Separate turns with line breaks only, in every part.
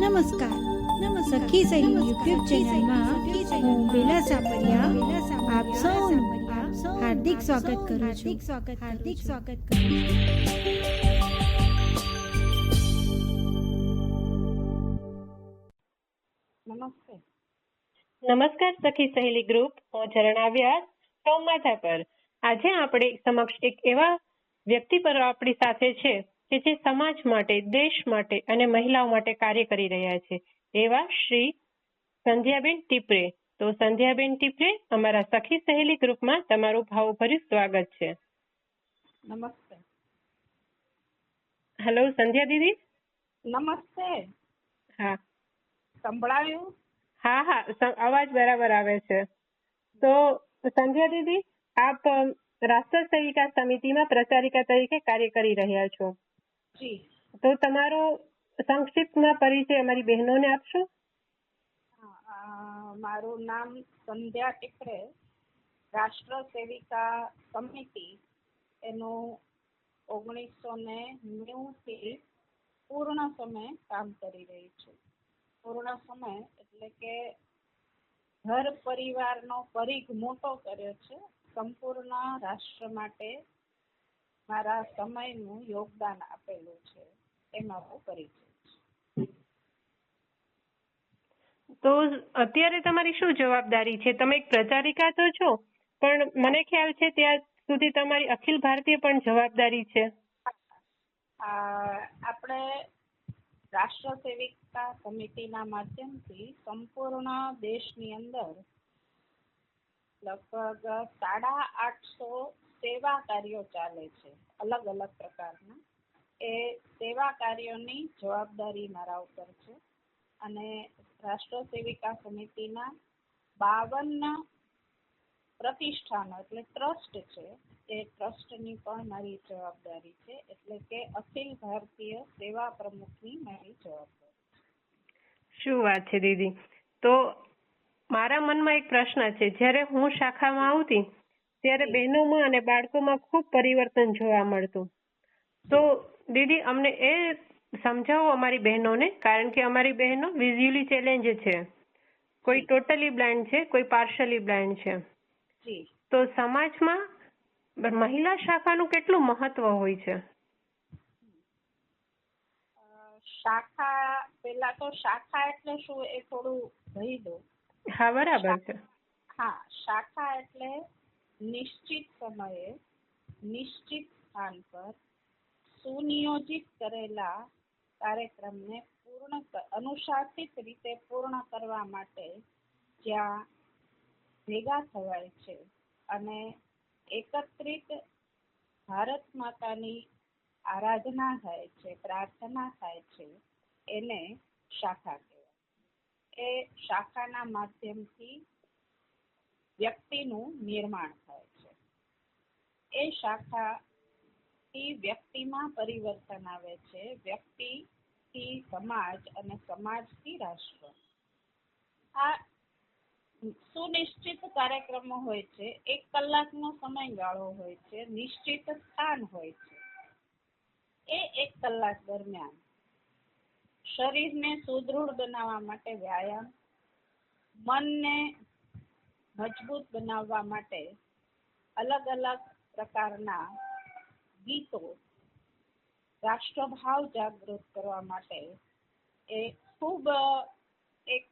નમસ્કાર. સખી સહી યુટ્યુબ ચેનલમાં હું બેલા સાપરિયા આપ સૌનું હાર્દિક સ્વાગત કરું છું.
નમસ્કાર સખી સહેલી ગ્રુપ. હું ઝરણા વ્યાસ ફ્રોમ માધાપર. આજે આપણે સમક્ષ એક એવા વ્યક્તિ પર આપણી સાથે છે કે જે સમાજ માટે, દેશ માટે અને મહિલાઓ માટે કાર્ય કરી રહ્યા છે, એવા શ્રી સંધ્યાબેન ટીપરે. તો સંધ્યાબેન ટીપરે, અમારા સખી સહેલી ગ્રુપમાં તમારું ભાવભર્યું સ્વાગત છે.
નમસ્તે.
હેલો સંધ્યા દીદી.
નમસ્તે.
હા,
સંભળાયું?
હા, અવાજ બરાબર આવે છે. તો સંધ્યા દીદી, આપ રાષ્ટ્ર સેવિકા સમિતિમાં પ્રચારિકા તરીકે કાર્ય કરી રહ્યા છો.
જી.
તો તમારો સંક્ષિપ્તમાં પરિચય અમારી બહેનોને આપશો?
મારું નામ સંધ્યા ટીપરે, રાષ્ટ્ર સેવિકા સમિતિ એનું 1990 થી પૂર્ણ સમય કામ કરી રહી છું. પૂર્ણ સમય એટલે કે ઘર પરિવારનો પરિઘ મોટો કર્યો છે. સંપૂર્ણ રાષ્ટ્ર માટે મારા સમયનું યોગદાન આપેલું છે, એમાં હું પરિચય છે.
તો અત્યારે તમારી શું જવાબદારી છે? તમે એક પ્રચારિકા તો છો, પણ મને ખ્યાલ છે ત્યાં સુધી તમારી અખિલ ભારતીય પણ જવાબદારી છે.
આપણે રાષ્ટ્ર સેવિકા સમિતિના માધ્યમથી સંપૂર્ણ દેશની અંદર લગભગ 850 સેવા કાર્યો ચાલે છે, અલગ અલગ પ્રકારના. એ સેવા કાર્યોની જવાબદારી મારા ઉપર છે. અને રાષ્ટ્ર સેવિકા સમિતિના 52 પ્રતિષ્ઠાનો એટલે ટ્રસ્ટ છે, એ ટ્રસ્ટની પણ મારી જવાબદારી છે. એટલે કે અખિલ ભારતીય સેવા પ્રમુખની મારી જવાબદારી છે.
શું વાત છે દીદી. તો મારા મનમાં એક પ્રશ્ન છે. જ્યારે હું શાખામાં આવતી ત્યારે બહેનોમાં અને બાળકોમાં ખૂબ પરિવર્તન જોવા મળતું. તો દીદી, અમને એ સમજાવો અમારી બહેનોને, કારણ કે અમારી બહેનો વિઝ્યુઅલી ચેલેન્જ છે. કોઈ ટોટલી બ્લાઇન્ડ છે, કોઈ પાર્શિયલી બ્લાઇન્ડ છે. તો સમાજમાં મહિલા શાખાનું કેટલું મહત્વ હોય છે?
પેલા તો શાખા એટલે શું એ થોડું કહી દો.
હા, બરાબર છે.
હા, શાખા એટલે નિશ્ચિત સમયે નિશ્ચિત સ્થાન પર સુનિયોજિત કરેલા કાર્યક્રમને અનુશાસિત રીતે પૂર્ણ કરવા માટે જ્યાં ભેગા થવાય છે અને એકત્રિત ભારત માતાની આરાધના થાય છે, પ્રાર્થના થાય છે, એને શાખા કહેવાય. એ શાખાના માધ્યમથી વ્યક્તિનું નિર્માણ થાય છે. એ શાખાથી વ્યક્તિમાં પરિવર્તન આવે છે, વ્યક્તિથી સમાજ અને સમાજથી રાષ્ટ્ર. આ સુનિશ્ચિત કાર્યક્રમો હોય છે. 1 કલાકનો સમયગાળો હોય છે, નિશ્ચિત સ્થાન હોય છે. એ 1 કલાક દરમિયાન શરીરને સુદૃઢ બનાવવા માટે વ્યાયામ, મનને મજબૂત બનાવવા માટે અલગ અલગ પ્રકારના ગીતો, રાષ્ટ્રભાવ જાગૃત કરવા માટે એ ખૂબ એક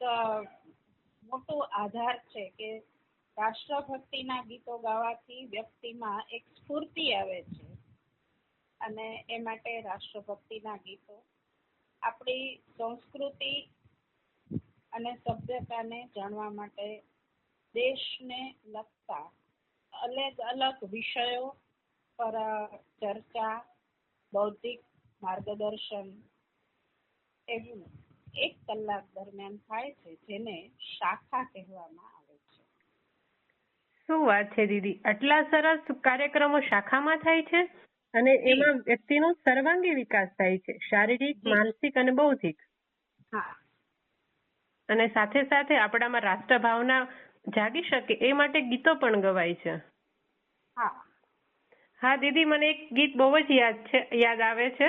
મોટો આધાર છે કે રાષ્ટ્રભક્તિના ગીતો ગાવાથી વ્યક્તિમાં એક સ્ફૂર્તિ આવે છે. અને એ માટે રાષ્ટ્રભક્તિના ગીતો આપણી સંસ્કૃતિ અને સભ્યતાને જાણવા માટે દેશને લગતા અલગ અલગ વિષયો પર ચર્ચા, બૌદ્ધિક માર્ગદર્શન એવું 1 કલાક દરમિયાન થાય છે, જેને શાખા કહેવામાં આવે છે.
શું વાત છે દીદી. આટલા સરસ કાર્યક્રમો શાખામાં થાય છે અને એમાં વ્યક્તિનો સર્વાંગી વિકાસ થાય છે, શારીરિક, માનસિક અને બૌદ્ધિક.
હા.
અને સાથે સાથે આપણામાં રાષ્ટ્ર ભાવના જાગી શકે એ માટે ગીતો પણ ગવાય છે. હા દીદી, મને એક ગીત બહુ જ યાદ આવે છે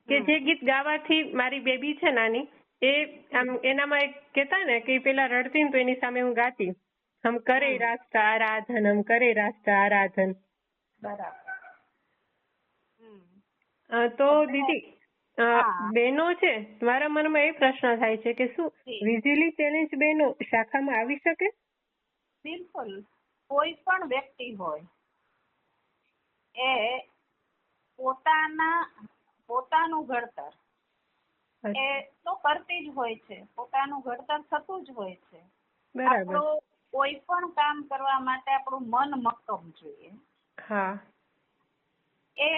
કે જે ગીત ગાવાથી મારી બેબી છે નાની, એ આમ એનામાં એક કહેતા ને કે પેલા રડતી ને તો એની સામે હું ગાતી, હમ કરે રાષ્ટ્ર આરાધન, હમ કરે રાષ્ટ્ર આરાધન.
બરાબર.
તો દીદી બહેનો છે, મારા મનમાં એ પ્રશ્ન થાય છે કે શું વિઝ્યુઅલી ચેલેન્જ બહેનો શાખામાં આવી શકે?
બિલકુલ. કોઈ પણ વ્યક્તિ હોય એ પોતાનું ઘડતર એ તો કરતી જ હોય છે, પોતાનું ઘડતર થતું જ હોય છે. આપણું કોઈ પણ કામ કરવા માટે આપણું મન મક્કમ જોઈએ.
હા.
એ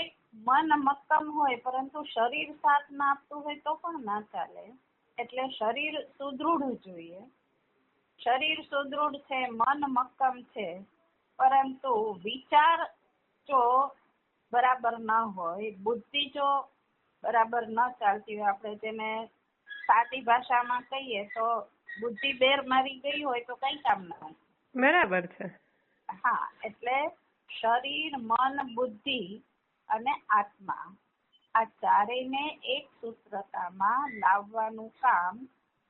મન મક્કમ હોય પરંતુ શરીર સાથ ના આપતું હોય તો પણ ના ચાલે. એટલે શરીર સુદૃઢ જોઈએ. શરીર સુદૃઢ છે, મન મક્કમ છે, પરંતુ વિચાર જો બરાબર ન હોય, બુદ્ધિ જો બરાબર ન ચાલતી હોય, આપણે જેને સાદી ભાષામાં કહીએ તો બુદ્ધિ બેર મારી ગઈ હોય તો કઈ કામ ના હોય.
બરાબર છે.
હા, એટલે શરીર, મન, બુદ્ધિ અને આત્મા આ ચારેયને એક સૂત્રતામાં લાવવાનું કામ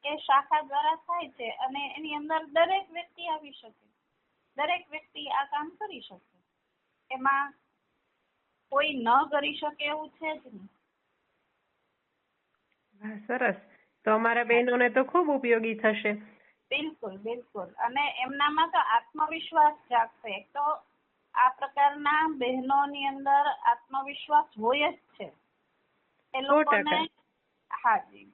એ શાખા દ્વારા થાય છે અને એની અંદર દરેક વ્યક્તિ આવી શકે, દરેક વ્યક્તિ આ કામ કરી શકે. એમાં કોઈ ન કરી શકે એવું છે જ નહીં.
સરસ. તો અમારા બહેનોને તો ખૂબ ઉપયોગી થશે.
બિલકુલ બિલકુલ. અને એમનામાં તો આત્મવિશ્વાસ જાગશે. તો આ પ્રકારના બહેનોની અંદર આત્મવિશ્વાસ હોય જ છે. એ લોકોને હાજી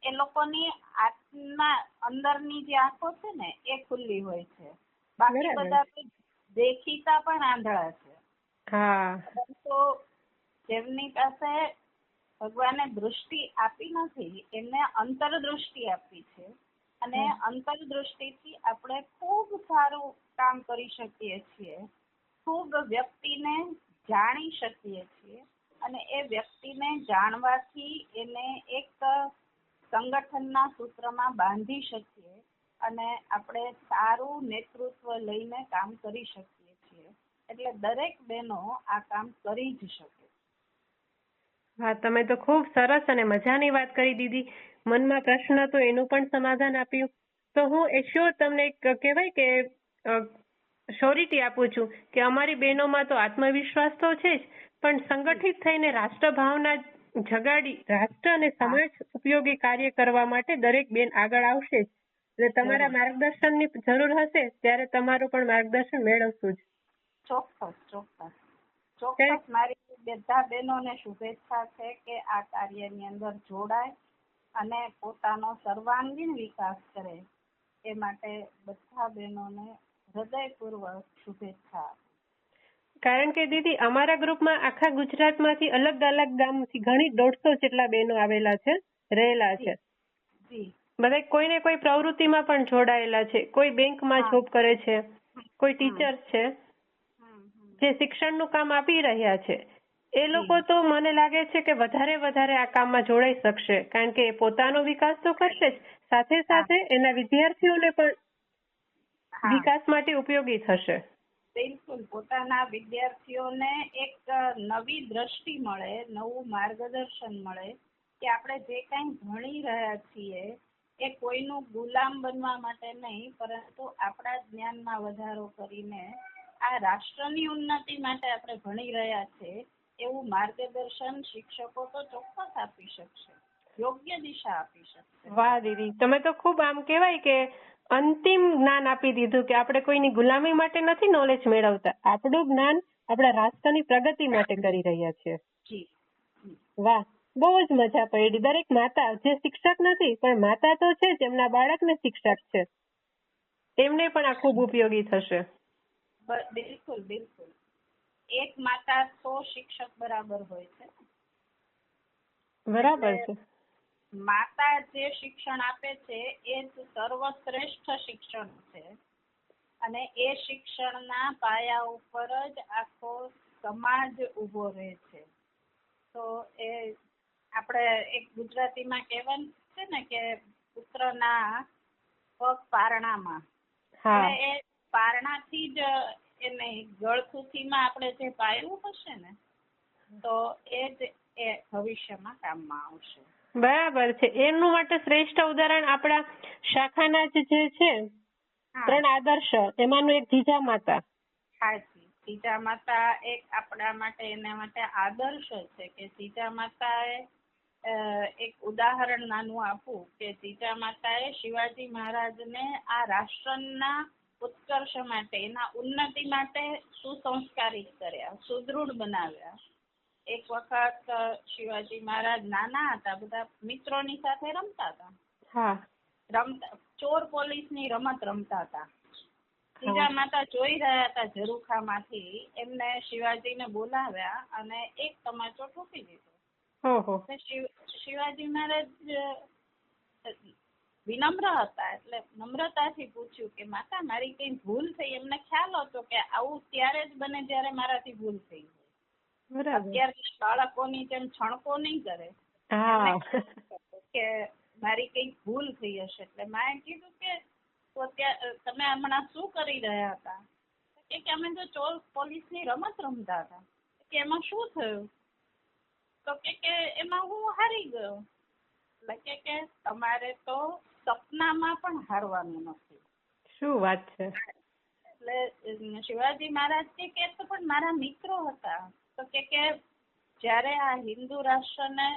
એ લોકોની આત્મા અંદરની જે આંખો છે ને એ ખુલ્લી હોય છે. બાકી બધા દેખીતા પણ આંધળા છે. પરંતુ જેમની પાસે ભગવાને દૃષ્ટિ આપી નથી એમને અંતરદૃષ્ટિ આપી છે અને અંતરદૃષ્ટિથી આપણે ખૂબ સારું કામ કરી શકીએ છીએ, ખૂબ વ્યક્તિને જાણી શકીએ છીએ અને એ વ્યક્તિને જાણવાથી એને એક સંગઠનના સૂત્રમાં બાંધી શકીએ અને આપણે સારું નેતૃત્વ લઈને કામ કરી શકીએ છીએ. એટલે દરેક બહેનો આ કામ કરી જ શકે.
હા, તમે તો ખૂબ સરસ અને મજાની વાત કરી દીધી. મનમાં પ્રશ્ન તો એનું પણ સમાધાન આપ્યું. તો હું એશ્યોર તમને કહેવાય કે શ્યોરિટી આપું છું કે અમારી બહેનોમાં તો આત્મવિશ્વાસ તો છે જ, પણ સંગઠિત થઈને રાષ્ટ્ર ભાવના જગાડી રાષ્ટ્ર અને સમાજ ઉપયોગી કાર્ય કરવા માટે દરેક બેન આગળ આવશે જ. એટલે તમારા માર્ગદર્શનની જરૂર હશે ત્યારે તમારું પણ માર્ગદર્શન મેળવશું જ.
ચોક્કસ ચોક્કસ ચોક્કસ. મારી બધા બહેનોને શુભેચ્છા છે કે આ કાર્યની અંદર જોડાય અને પોતાનો સર્વાંગીણ વિકાસ કરે. એ માટે બધા બહેનોને હૃદયપૂર્વક શુભેચ્છા.
કારણ કે દીદી અમારા ગ્રુપમાં આખા ગુજરાતમાંથી અલગ અલગ ગામથી ઘણી 150 જેટલા બહેનો આવેલા છે, રહેલા છે. બધા કોઈને કોઈ પ્રવૃત્તિમાં પણ જોડાયેલા છે. કોઈ બેંકમાં જોબ કરે છે, કોઈ ટીચર છે, જે શિક્ષણનું કામ આપી રહ્યા છે. એ લોકો તો મને લાગે છે કે વધારે આ કામમાં જોડાઈ શકશે, કારણ કે પોતાનો વિકાસ તો કરશે જ, સાથે સાથે એના વિદ્યાર્થીઓને પણ વિકાસ માટે ઉપયોગી થશે.
બિલકુલ. પોતાના વિદ્યાર્થીઓને એક નવી દ્રષ્ટિ મળે, નવું માર્ગદર્શન મળે કે આપણે જે કંઈ ભણી રહ્યા છીએ એ કોઈનું ગુલામ બનવા માટે નહીં, પરંતુ આપણા જ્ઞાનમાં વધારો કરીને આ રાષ્ટ્રની ઉન્નતિ માટે આપણે ભણી રહ્યા છીએ એવું માર્ગદર્શન શિક્ષકો તો ચોક્કસ આપી શકશે, યોગ્ય દિશા આપી શકશે.
વાહ દીદી, તમે તો ખૂબ આમ કહેવાય કે અંતિમ જ્ઞાન આપી દીધું કે આપણે કોઈની ગુલામી માટે નથી નોલેજ મેળવતા, આપણું જ્ઞાન આપણા રાષ્ટ્રની પ્રગતિ માટે કરી રહ્યા છીએ. વાહ, બહુ જ મજા પડી. દરેક માતા જે શિક્ષક નથી પણ માતા તો છે જ, એમના બાળકને શિક્ષક છે, એમને પણ આ ખૂબ ઉપયોગી થશે.
બિલકુલ બિલકુલ. એક માતા 100 શિક્ષક બરાબર હોય છે.
બરાબર છે.
માતા જે શિક્ષણ આપે છે એ જ સર્વશ્રેષ્ઠ શિક્ષણ છે અને એ શિક્ષણના પાયા ઉપર જ આખો સમાજ ઉભો રહે છે. તો એ આપણે એક ગુજરાતીમાં કહેવત છે ને કે પુત્રના પગ પારણામાં. એટલે એ પારણાથી જ એને ગળથુથીમાં આપણે જે પાયું હશે ને તો એ જ એ ભવિષ્યમાં કામમાં આવશે.
બરાબર છે. એનું માટે શ્રેષ્ઠ ઉદાહરણ આપણા શાખાના જ જે છે
હા
3 આદર્શ, એમાંનું એક જીજા માતા.
હાજી, સીતા માતા એક આપણા માટે એના માટે આદર્શ છે કે સીતા માતાએ એક ઉદાહરણ નાનું આપું કે સીતા માતાએ શિવાજી મહારાજને આ રાષ્ટ્રના ઉત્કર્ષ માટે, એના ઉન્નતિ માટે સુસંસ્કારિત કર્યા, સુદૃઢ બનાવ્યા. એક વખત શિવાજી મહારાજ નાના હતા, બધા મિત્રોની સાથે રમતા હતા.
હા.
ચોર પોલીસની રમત રમતા હતા. સીતા માતા જોઈ રહ્યા હતા ઝરૂખામાંથી, એમને શિવાજીને બોલાવ્યા અને એક તમાચો ઠોકી દીધો.
ઓહો.
શિવાજી મહારાજ વિનમ્ર હતા એટલે નમ્રતાથી પૂછ્યું કે માતા મારી કઈ ભૂલ થઈ. એમને ખ્યાલ હતો કે આવું ત્યારે જ બને જ્યારે મારાથી ભૂલ થઈ હોય. અત્યારે બાળકોની જેમ છણકો નહીં કરે કે મારી કઈક ભૂલ થઈ હશે. એટલે માએ કીધું કે તમે હમણાં શું કરી રહ્યા હતા? કે અમે તો ચોર પોલીસની રમત રમતા હતા. કે એમાં શું થયું? તો કે એમાં હું હારી ગયો. એટલે કે તમારે તો સપનામાં પણ હારવાનું નથી.
શું વાત છે?
એટલે શિવાજી મહારાજ કે તો પણ મારા મિત્રો હતા. તો કે જ્યારે આ હિન્દુ રાષ્ટ્રને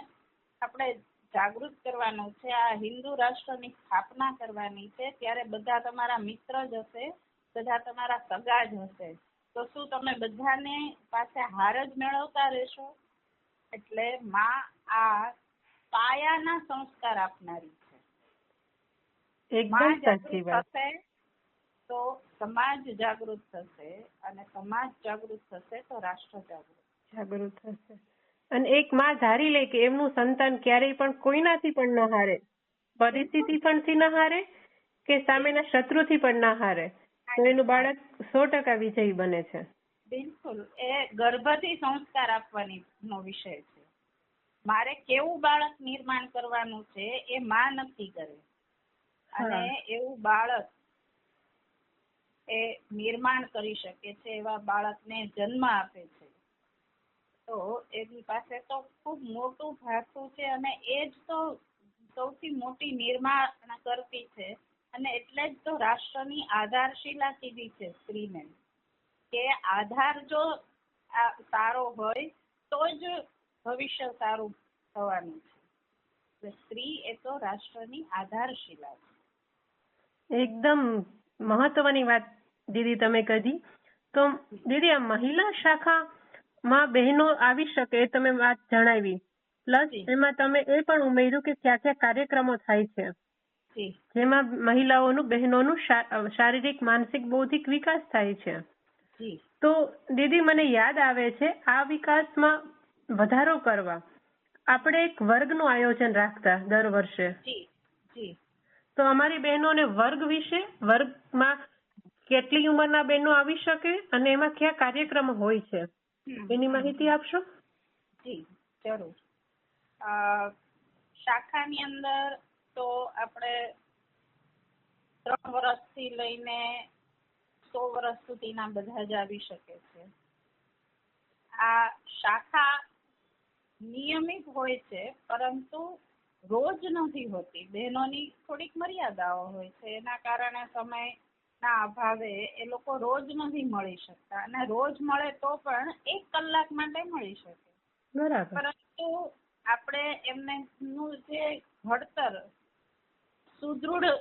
આપણે જાગૃત કરવાનું છે, આ હિન્દુ રાષ્ટ્રની સ્થાપના કરવાની છે, ત્યારે બધા તમારા મિત્ર જ હશે, બધા તમારા સગા જ હશે. તો શું તમે બધાને પાસે હાર જ મેળવતા રહેશો? એટલે માં આ પાયાના સંસ્કાર આપનારી છે.
એકદમ સાચી વાત.
થશે તો સમાજ જાગૃત થશે, અને સમાજ જાગૃત થશે તો રાષ્ટ્ર જાગૃત
થશે. અને એક માં ધારી લે કે એમનું સંતાન ક્યારેય પણ કોઈનાથી પણ ન હારે, પરિસ્થિતિ પણથી ન હારે કે સામેના શત્રુથી પણ ન હારે, તો એનું બાળક 100% વિજયી બને છે.
બિલકુલ. એ ગર્ભથી સંસ્કાર આપવાની નો વિષય છે. મારે કેવું બાળક નિર્માણ કરવાનું છે એ માં નક્કી કરે, અને એવું બાળક એ નિર્માણ કરી શકે છે, એવા બાળકને જન્મ આપે છે. તો એની પાસે તો ખૂબ મોટું ભાથું છે, અને એ જ તો સૌથી મોટી નિર્માણ કરતી છે. અને એટલે જ તો રાષ્ટ્રની આધારશિલા કીધી છે સ્ત્રીને, કે આધાર જો સારો હોય તો જ ભવિષ્ય સારું થવાનું છે. સ્ત્રી એ તો રાષ્ટ્રની આધારશિલા છે.
એકદમ મહત્વની વાત દીદી તમે કહી. તો દીદી, આ મહિલા શાખામાં બહેનો આવી શકે એ તમે વાત જણાવી, પ્લસ એમાં તમે એ પણ ઉમેર્યું કે ક્યાં ક્યાં કાર્યક્રમો થાય છે જેમાં મહિલાઓનું, બહેનોનું શારીરિક, માનસિક, બૌદ્ધિક વિકાસ થાય છે. તો દીદી મને યાદ આવે છે, આ વિકાસમાં વધારો કરવા આપણે એક વર્ગનું આયોજન રાખતા દર વર્ષે. તો અમારી બહેનોને વર્ગ વિશે, વર્ગમાં કેટલી ઉંમરના બહેનો આવી શકે અને એમાં કયા કાર્યક્રમો હોય છે એની માહિતી આપશો?
જી જરૂર. શાખાની અંદર તો આપણે 3 વર્ષથી લઈને 100 વર્ષ સુધીના બધા જ આવી શકે છે. આ શાખા નિયમિત હોય છે, પરંતુ રોજ નથી હોતી. બહેનોની થોડીક મર્યાદાઓ હોય છે, એના કારણે સમયના અભાવે એ લોકો રોજ નથી મળી શકતા, અને રોજ મળે તો પણ 1 કલાક માટે મળી શકે.
બરાબર.
પરંતુ આપણે એમને જે ઘડતર, સુદૃઢ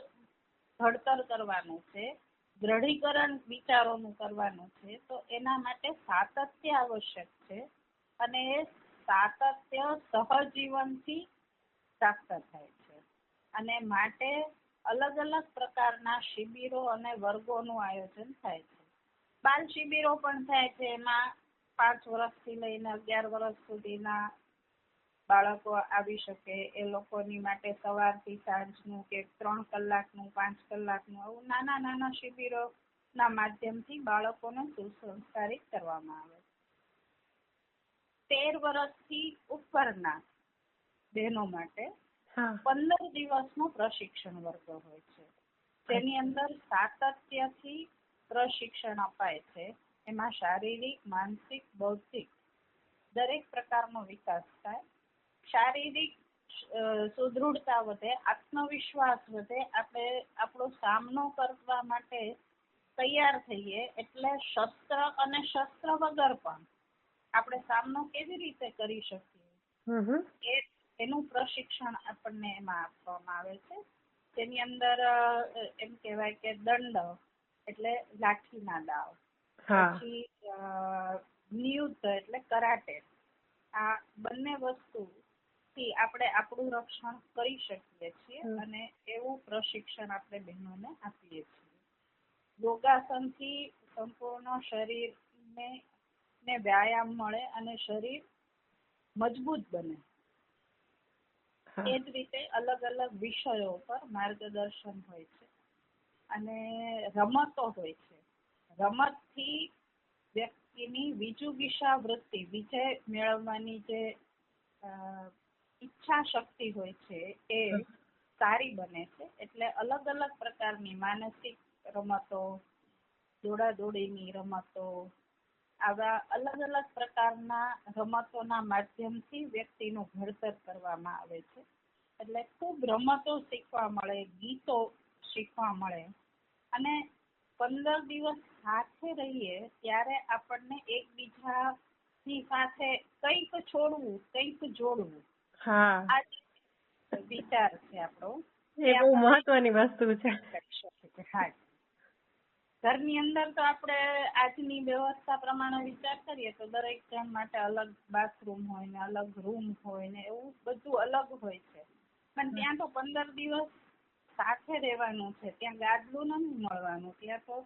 ઘડતર કરવાનું છે, દ્રઢીકરણ વિચારોનું કરવાનું છે, તો એના માટે સાતત્ય આવશ્યક છે. અને એ સાતત્ય સહજીવનથી પ્રાપ્ત થાય છે. અને માટે અલગ અલગ પ્રકારના શિબિરો અને વર્ગોનું આયોજન થાય છે. બાલ શિબિરો પણ થાય છે. એમાં 5 વર્ષથી લઈને 11 વર્ષ સુધીના બાળકો આવી શકે. એ લોકોની માટે સવારથી સાંજનું કે 3 કલાકનું, 5 કલાકનું, આવું નાના નાના શિબિરોના માધ્યમથી બાળકોને સુસંસ્કારિત કરવામાં આવે. 13 વર્ષથી ઉપરના બહેનો માટે 15 દિવસનો પ્રશિક્ષણ વર્ગ હોય છે, જેની અંદર સાતત્યથી પ્રશિક્ષણ અપાય છે. એમાં શારીરિક, માનસિક, બૌદ્ધિક દરેક પ્રકારનો વિકાસ થાય. શારીરિક સુદૃઢતા વધે, આત્મવિશ્વાસ વધે, આપણે આપણો સામનો કરવા માટે તૈયાર થઈએ. એટલે શસ્ત્ર અને શસ્ત્ર વગર પણ આપણે સામનો કેવી રીતે કરી શકીએ એનું પ્રશિક્ષણ આપણને એમાં આપવામાં આવે છે. તેની અંદર એમ કહેવાય કે દંડ એટલે લાઠીના દાવ, પછી નિયુદ્ધ એટલે કરાટે, આ બંને વસ્તુથી આપણે આપણું રક્ષણ કરી શકીએ છીએ અને એવું પ્રશિક્ષણ આપણે બહેનોને આપીએ છીએ. યોગાસનથી સંપૂર્ણ શરીરને વ્યાયામ મળે અને શરીર મજબૂત બને. એ જ રીતે અલગ અલગ વિષયો પર માર્ગદર્શન હોય છે અને રમતો હોય છે. રમતથી વ્યક્તિની વિજુગીષા વૃત્તિ, વિજય મેળવવાની જે ઈચ્છા શક્તિ હોય છે એ સારી બને છે. એટલે અલગ અલગ પ્રકારની માનસિક રમતો, દોડાદોડીની રમતો, આવા અલગ અલગ પ્રકારના રમતોના માધ્યમથી વ્યક્તિનું ઘડતર કરવામાં આવે છે. એટલે ખૂબ રમતો શીખવા મળે, ગીતો શીખવા મળે અને 15 દિવસ સાથે રહીએ ત્યારે આપણને એકબીજાની સાથે કંઈક છોડવું, કંઈક જોડવું. આ વિચાર છે આપણો.
એ બહુ મહત્વની વસ્તુ છે.
હા, ઘરની અંદર તો આપણે આજની વ્યવસ્થા પ્રમાણે વિચાર કરીએ તો દરેક જણ માટે અલગ બાથરૂમ હોય ને અલગ રૂમ હોય ને એવું બધું અલગ હોય છે. પણ ત્યાં તો 15 દિવસ સાથે રહેવાનું છે. ત્યાં ગાદલું નથી મળવાનું, ત્યાં તો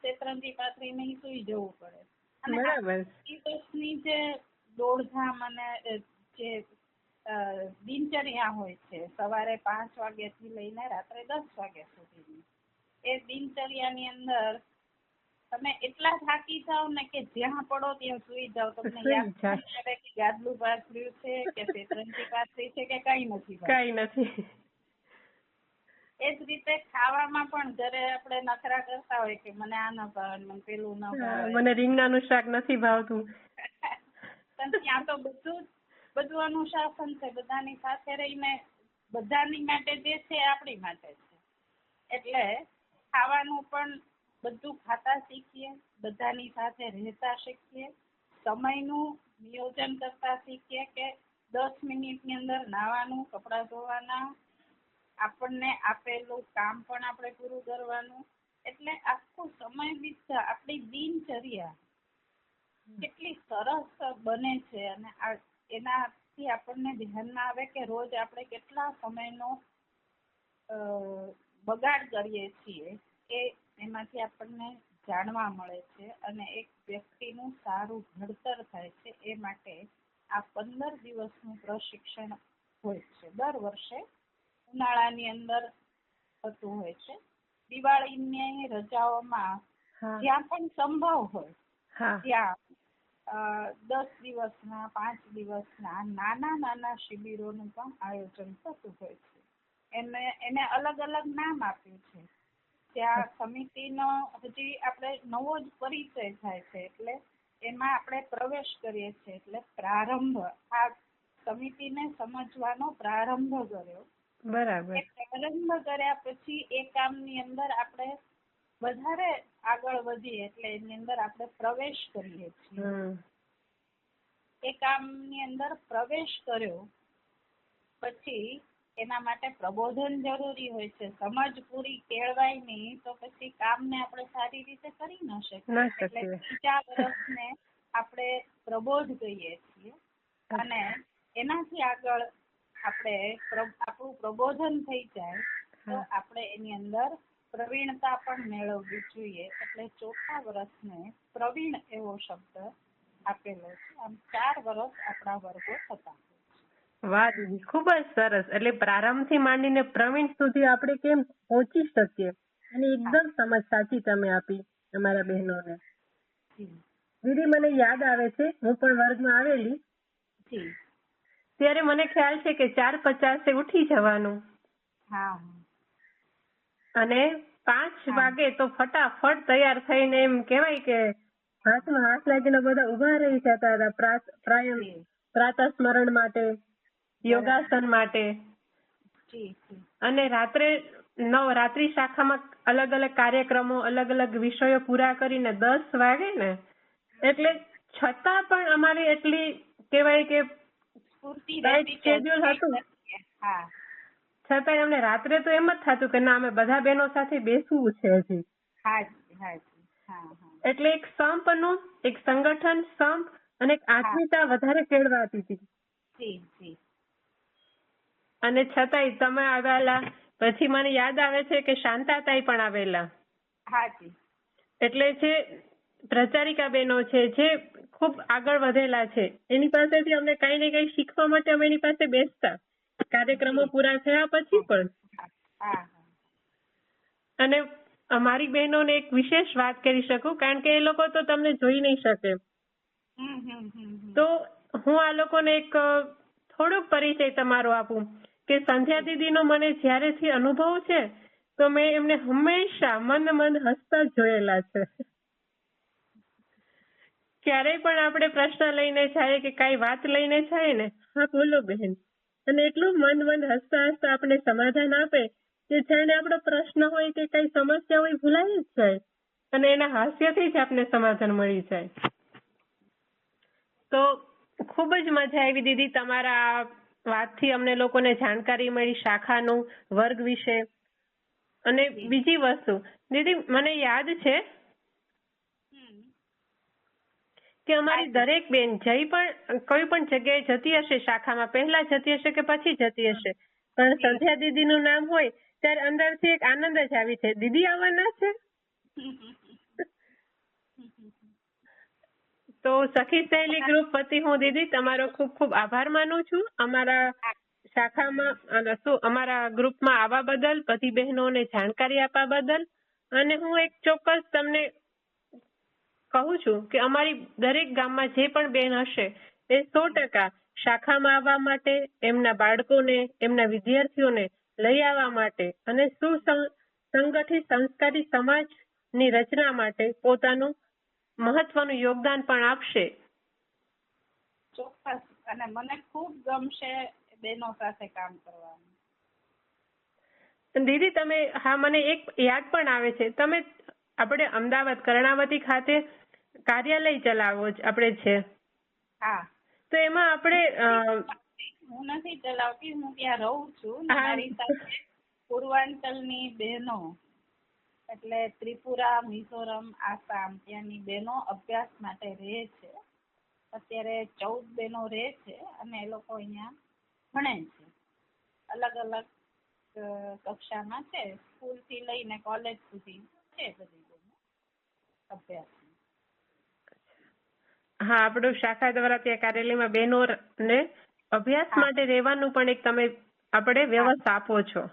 શેતરંજી પાથરીને સૂઈ જવું પડે. અને દિવસની જે દોડધામ અને જે દિનચર્યા હોય છે, સવારે 5 વાગ્યાથી લઈને રાત્રે 10 વાગ્યા સુધીની, એ દિનચર્યાની અંદર તમે એટલા થાકી જાઓ ને કે જ્યાં પડો ત્યાં સુઈ જાઓ. તમને યાદ કરે કે ગાદલું પાથર્યું છે કે શેતરંજી પાથરી છે કે કઈ નથી. એ જ રીતે ખાવામાં પણ ઘરે આપણે નખરા કરતા હોય કે મને આ ન ભાવે, મને પેલું ન ભાવે,
મને રીંગણાનું શાક નથી ભાવતું.
પણ ત્યાં તો બધું અનુશાસન છે. બધાની સાથે રહીને બધાની માટે જે છે આપણી માટે છે. એટલે ખાવાનું પણ બધું ખાતા શીખીએ, બધાની સાથે રહેતા શીખીએ, સમયનું નિયોજન કરતા શીખીએ કે 10 મિનિટની અંદર નાહવાનું, કપડાં ધોવાના, આપણને આપેલું કામ પણ આપણે પૂરું કરવાનું. એટલે આખો સમય બીતતા આપણી દિનચર્યા કેટલી સરસ બને છે અને એનાથી આપણને ધ્યાનમાં આવે કે રોજ આપણે કેટલા સમયનો બગાડ કરીએ છીએ એ એમાંથી આપણને જાણવા મળે છે અને એક વ્યક્તિનું સારું ઘડતર થાય છે. એ માટે આ 15 દિવસનું પ્રશિક્ષણ હોય છે. દર વર્ષે ઉનાળાની અંદર થતું હોય છે. દિવાળીની રજાઓમાં જ્યાં પણ સંભવ હોય ત્યાં 10 દિવસના, 5 દિવસના નાના શિબિરોનું પણ આયોજન થતું હોય છે. એને અલગ અલગ નામ આપ્યું છે. ત્યાં સમિતિનો હજી આપણે નવો જ પરિચય થાય છે. એટલે એમાં આપણે પ્રવેશ કરીએ છીએ. એટલે પ્રારંભ, આ સમિતિને સમજવાનો પ્રારંભ કર્યો.
બરાબર.
પ્રારંભ કર્યા પછી એ કામની અંદર આપણે વધારે આગળ વધીએ એટલે એની અંદર આપણે પ્રવેશ કરીએ છીએ. એ કામની અંદર પ્રવેશ કર્યો પછી એના માટે પ્રબોધન જરૂરી હોય છે. સમજ પૂરી કેળવાય નહીં તો પછી કામને આપણે સારી રીતે કરી ન શકીએ. એટલે બીજા વર્ષને આપણે પ્રબોધ કહીએ છીએ અને એનાથી આગળ આપણે આપણું પ્રબોધન થઈ જાય તો આપણે એની અંદર પ્રવીણતા પણ મેળવવી જોઈએ. એટલે ચોથા વર્ષને પ્રવીણ એવો શબ્દ આપેલો છે. આમ 4 વર્ષ આપણા વર્ગો થતા.
વાહ દીદી, ખૂબ જ સરસ. એટલે પ્રારંભથી માંડીને પ્રવીણ સુધી આપણે કેમ પહોંચી શકીએ અને એકદમ સમજ સાચી તમે આપી અમારા બહેનોને. દીદી, મને યાદ આવે છે, હું પણ વર્ગમાં આવેલી ત્યારે મને ખ્યાલ છે કે 4:50 ઉઠી જવાનું અને 5 વાગે તો ફટાફટ તૈયાર થઈને એમ કેવાય કે હાથમાં હાથ લાગીને બધા ઉભા રહી જતા હતા પ્રાતઃ સ્મરણ માટે. યોગાસન માટે.
જી જી.
અને રાત્રિ શાખામાં અલગ અલગ કાર્યક્રમો, અલગ અલગ વિષયો પૂરા કરીને 10 વાગે ને, એટલે છતાં પણ અમારી એટલી કહેવાય કે
સ્ફૂર્તિ
ટાઈટ
રહેતી કે
શેડ્યુલ હતું,
હા
છતાંય અમને રાત્રે તો એમ જ થતું કે ના, અમે બધા બહેનો સાથે બેસવું છે હજી.
હાજી હાજી. હા હા.
એટલે એક સંપનું, એક સંગઠન, સંપ અને એક આત્મીયતા વધારે કેળવાતી હતી.
જી જી.
અને છતાંય તમે આવેલા પછી મને યાદ આવે છે કે શાંતાતાઈ પણ આવેલા.
હાજી.
એટલે જે પ્રચારિકા બહેનો છે, જે ખૂબ આગળ વધેલા છે, એની પાસેથી અમને કઈ ને કઈ શીખવા માટે અમે એની પાસે બેસતા, કાર્યક્રમો પૂરા થયા પછી પણ.
હા.
અને અમારી બહેનોને એક વિશેષ વાત કરી શકું, કારણ કે એ લોકો તો તમને જોઈ નહીં શકે, તો હું આ લોકોને એક થોડોક પરિચય તમારો આપું કે સંધ્યા દીદીનો મને જ્યારેથી અનુભવ છે, તો મેં એમને હંમેશા મંદ હસતા જ જોયેલા છે. ક્યારેય પણ આપણે પ્રશ્ન લઈને જાય કે કઈ વાત લઈને જાય ને, હા બોલો બહેન, અને એટલું મંદ હસતા આપણે સમાધાન આપે કે જાણે આપણો પ્રશ્ન હોય કે કઈ સમસ્યા હોય ભૂલાઈ જ જાય, અને એના હાસ્યથી જ આપને સમાધાન મળી જાય. તો ખૂબ જ મજા આવી દીદી, તમારા વાતથી અમને લોકોને જાણકારી મળી શાખાનું, વર્ગ વિશે. અને બીજી વસ્તુ દીદી, મને યાદ છે કે અમારી દરેક બેન જઈ પણ કોઈ પણ જગ્યાએ જતી હશે શાખામાં, પહેલા જતી હશે કે પછી જતી હશે, પણ સંધ્યા દીદીનું નામ હોય ત્યારે અંદરથી એક આનંદ જ આવી છે, દીદી આવવાના છે. તો સખી સહેલી ગ્રુપ વતી હું દીદી તમારો ખૂબ ખૂબ આભાર માનું છું, અમારા શાખામાં અમારા ગ્રુપમાં આવવા બદલ, બધી બહેનોને જાણકારી આપવા બદલ. અને હું એક ચોક્કસ તમને કહું છું કે અમારી દરેક ગામમાં જે પણ બેન હશે એ 100% શાખામાં આવવા માટે, એમના બાળકોને, એમના વિદ્યાર્થીઓને લઈ આવવા માટે અને સુસંગઠિત સંસ્કારી સમાજની રચના માટે પોતાનું મહત્વનું યોગદાન પણ આપશે.
ચોક્કસ. અને મને ખૂબ ગમશે બહેનો સાથે કામ કરવાનું.
દીદી તમે, હા મને એક યાદ પણ આવે છે, તમે આપણે અમદાવાદ કર્ણાવતી ખાતે કાર્યાલય ચલાવો આપણે છે.
હા.
તો એમાં આપણે
હું નથી ચલાવતી, હું ત્યાં રહું છું. મારી સાથે પૂર્વાંચલની બહેનો, એટલે ત્રિપુરા, મિઝોરમ, આસામ, ત્યાંની બહેનો અભ્યાસ માટે રહે છે. અત્યારે 14 બહેનો રહે છે અને એ લોકો અહીંયા ભણે છે. અલગ અલગ કક્ષામાં છે, સ્કૂલ થી લઈને કોલેજ સુધી છે બધી બહેનો અભ્યાસ.
હા, આપણું શાખા દ્વારા ત્યાં કાર્યાલયમાં બહેનોને અભ્યાસ માટે રહેવાનું પણ એક તમે આપણે વ્યવસ્થા આપો છો.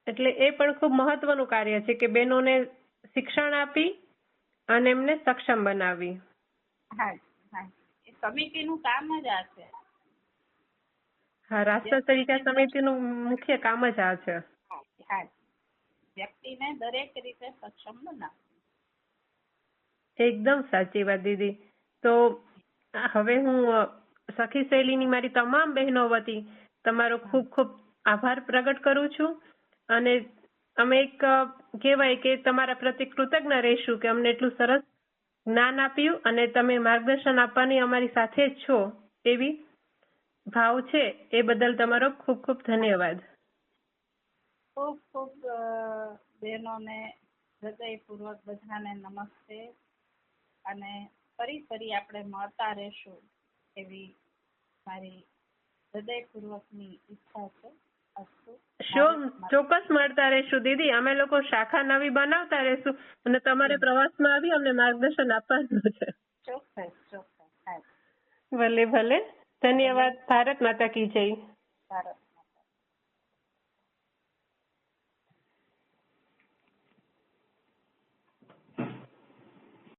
એટલે એ પણ ખૂબ મહત્વનું કાર્ય છે કે બહેનોને શિક્ષણ આપી અને એમને સક્ષમ બનાવી.
એ સમિતિનું કામ જ આ છે.
હા, રાષ્ટ્ર સેવિકા સમિતિનું મુખ્ય કામ જ આ છે.
વ્યક્તિને દરેક રીતે સક્ષમ બનાવવું.
એકદમ સાચી વાત દીદી. તો હવે હું સખી શૈલીની મારી તમામ બહેનો વતી તમારો ખૂબ ખૂબ આભાર પ્રગટ કરું છું, અને અમે એક કહેવાય કે તમારા પ્રત્યે કૃતજ્ઞ રહીશું કે અમને એટલું સરસ જ્ઞાન આપ્યું અને તમે માર્ગદર્શન આપવાની અમારી સાથે જ છો એવી ભાવ છે, એ બદલ તમારો ખૂબ ખૂબ ધન્યવાદ.
ખૂબ ખૂબ બહેનોને હૃદયપૂર્વક બધાને નમસ્તે, અને ફરી આપણે મળતા રહેશું એવી મારી હૃદયપૂર્વકની ઈચ્છા છે.
ચોક્કસ મળતા રહેશું દીદી. અમે લોકો શાખા નવી બનાવતા રહેશું અને તમારે પ્રવાસમાં આવી અમને માર્ગદર્શન આપવાનું છે.
ચોક્કસ.
ભલે ભલે. ધન્યવાદ. ભારત માતા કી જય.
ભારત.